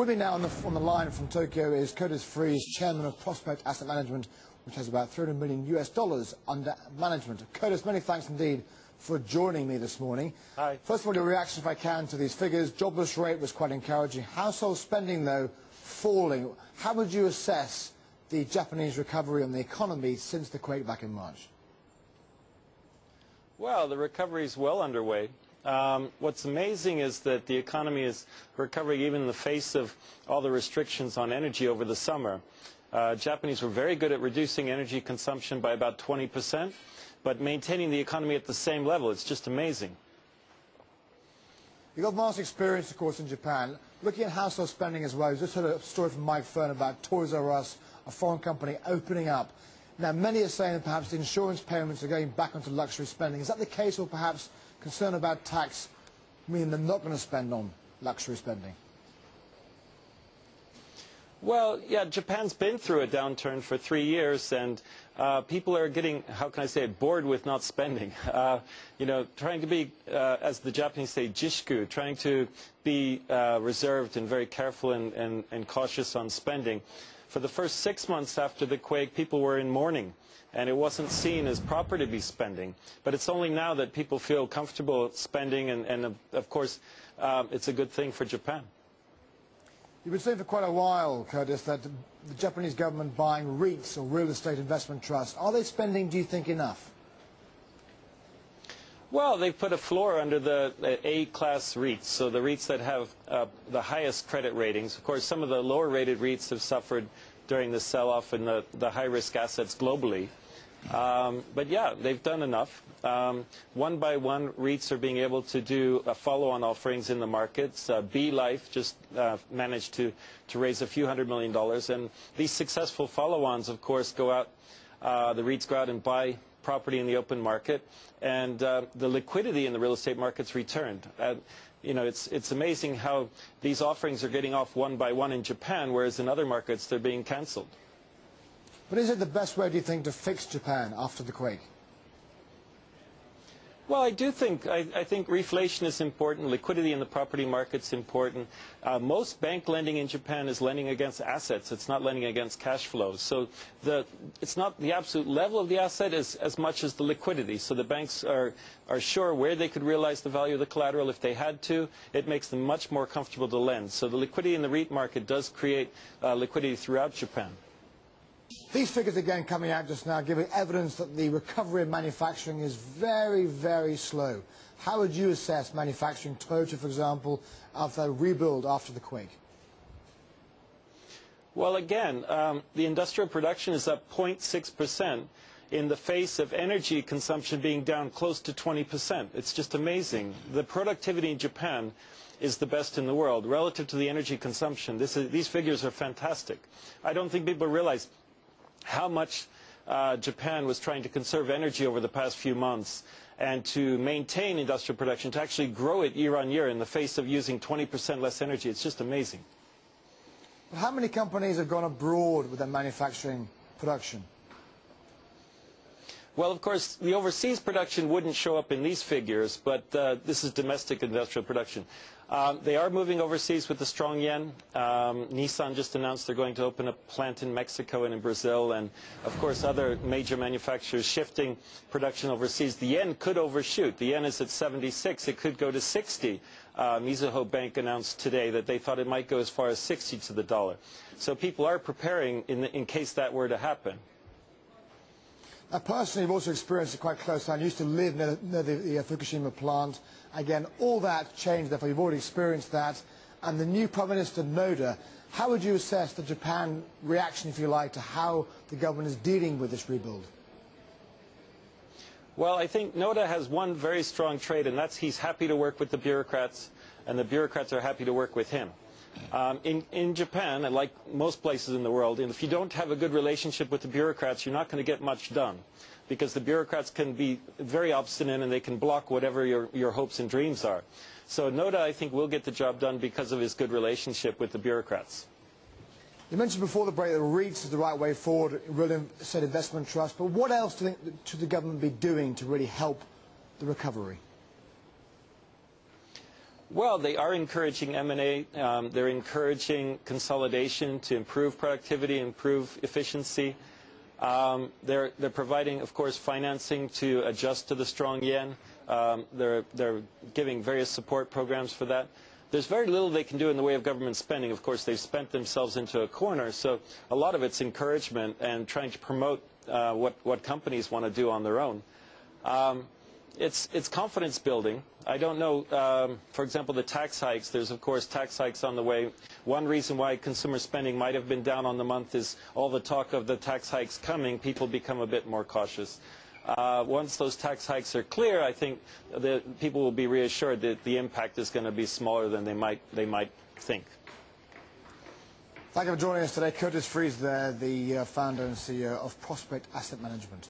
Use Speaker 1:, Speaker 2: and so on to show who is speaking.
Speaker 1: With me now on the line from Tokyo is Curtis Freeze, Chairman of Prospect Asset Management, which has about $300 million under management. Curtis, many thanks indeed for joining me this morning.
Speaker 2: Hi.
Speaker 1: First of all, your reaction, if I can, to these figures. Jobless rate was quite encouraging. Household spending, though, falling. How would you assess the Japanese recovery on the economy since the quake back in March?
Speaker 2: Well, the recovery is well underway. What's amazing is that the economy is recovering even in the face of all the restrictions on energy over the summer. Japanese were very good at reducing energy consumption by about 20%, but maintaining the economy at the same level. It's just amazing.
Speaker 1: You've got vast experience, of course, in Japan. Looking at household spending as well, you just heard a story from Mike Fern about Toys R Us, a foreign company opening up. Now, many are saying that perhaps the insurance payments are going back onto luxury spending. Is that the case, or perhaps concern about tax meaning they're not going to spend on luxury spending?
Speaker 2: Well, yeah, Japan's been through a downturn for 3 years, and people are getting, how can I say it, bored with not spending. You know, trying to be, as the Japanese say, jishiku, trying to be reserved and very careful and cautious on spending. For the first 6 months after the quake, people were in mourning, and it wasn't seen as proper to be spending. But it's only now that people feel comfortable spending, and of course, it's a good thing for Japan.
Speaker 1: You've been saying for quite a while, Curtis, that the Japanese government buying REITs, or real estate investment trusts, are they spending, do you think, enough?
Speaker 2: Well, they've put a floor under the A-class REITs, so the REITs that have the highest credit ratings. Of course, some of the lower-rated REITs have suffered during the sell-off in the high-risk assets globally. But yeah, they've done enough. One by one, REITs are being able to do follow-on offerings in the markets. B-Life just managed to raise a few $100 million. And these successful follow-ons, of course, go out, the REITs go out and buy property in the open market, and the liquidity in the real estate markets returned. You know, it's amazing how these offerings are getting off one by one in Japan, whereas in other markets they're being cancelled.
Speaker 1: But is it the best way, do you think, to fix Japan after the quake?
Speaker 2: Well, I do think, I think reflation is important, liquidity in the property market is important. Most bank lending in Japan is lending against assets, it's not lending against cash flows. So it's not the absolute level of the asset as much as the liquidity. So the banks are sure where they could realize the value of the collateral if they had to. It makes them much more comfortable to lend. So the liquidity in the REIT market does create liquidity throughout Japan.
Speaker 1: These figures again coming out just now giving evidence that the recovery of manufacturing is very, very slow. How would you assess manufacturing, Toyota, for example, after a rebuild after the quake?
Speaker 2: Well, again, the industrial production is up 0.6% in the face of energy consumption being down close to 20%. It's just amazing. The productivity in Japan is the best in the world relative to the energy consumption. These figures are fantastic. I don't think people realize how much Japan was trying to conserve energy over the past few months and to maintain industrial production, to actually grow it year on year in the face of using 20% less energy. It's just amazing.
Speaker 1: How many companies have gone abroad with their manufacturing production?
Speaker 2: Well, of course, the overseas production wouldn't show up in these figures, but this is domestic industrial production. They are moving overseas with the strong yen. Nissan just announced they're going to open a plant in Mexico and in Brazil, and of course other major manufacturers shifting production overseas. The yen could overshoot. The yen is at 76. It could go to 60. Mizuho Bank announced today that they thought it might go as far as 60 to the dollar. So people are preparing in case that were to happen.
Speaker 1: Now, personally, you've also experienced it quite close. I used to live near the Fukushima plant. Again, all that changed, therefore you've already experienced that. And the new Prime Minister, Noda, how would you assess the Japan reaction, if you like, to how the government is dealing with this rebuild?
Speaker 2: Well, I think Noda has one very strong trait, and that's he's happy to work with the bureaucrats, and the bureaucrats are happy to work with him. In Japan, and like most places in the world, if you don't have a good relationship with the bureaucrats, you're not going to get much done, because the bureaucrats can be very obstinate and they can block whatever your hopes and dreams are. So Noda, I think, will get the job done because of his good relationship with the bureaucrats.
Speaker 1: You mentioned before the break that REITs is the right way forward, real estate investment trust, but what else do you think should the government be doing to really help the recovery?
Speaker 2: Well, they are encouraging M&A. They're encouraging consolidation to improve productivity, improve efficiency. They're providing, of course, financing to adjust to the strong yen. They're giving various support programs for that. There's very little they can do in the way of government spending. Of course, they've spent themselves into a corner, so a lot of it's encouragement and trying to promote what companies want to do on their own. It's confidence building. I don't know, for example, the tax hikes. There's, of course, tax hikes on the way. One reason why consumer spending might have been down on the month is all the talk of the tax hikes coming. People become a bit more cautious. Once those tax hikes are clear, I think that people will be reassured that the impact is going to be smaller than they might think.
Speaker 1: Thank you for joining us today. Curtis Freeze there, the founder and CEO of Prospect Asset Management.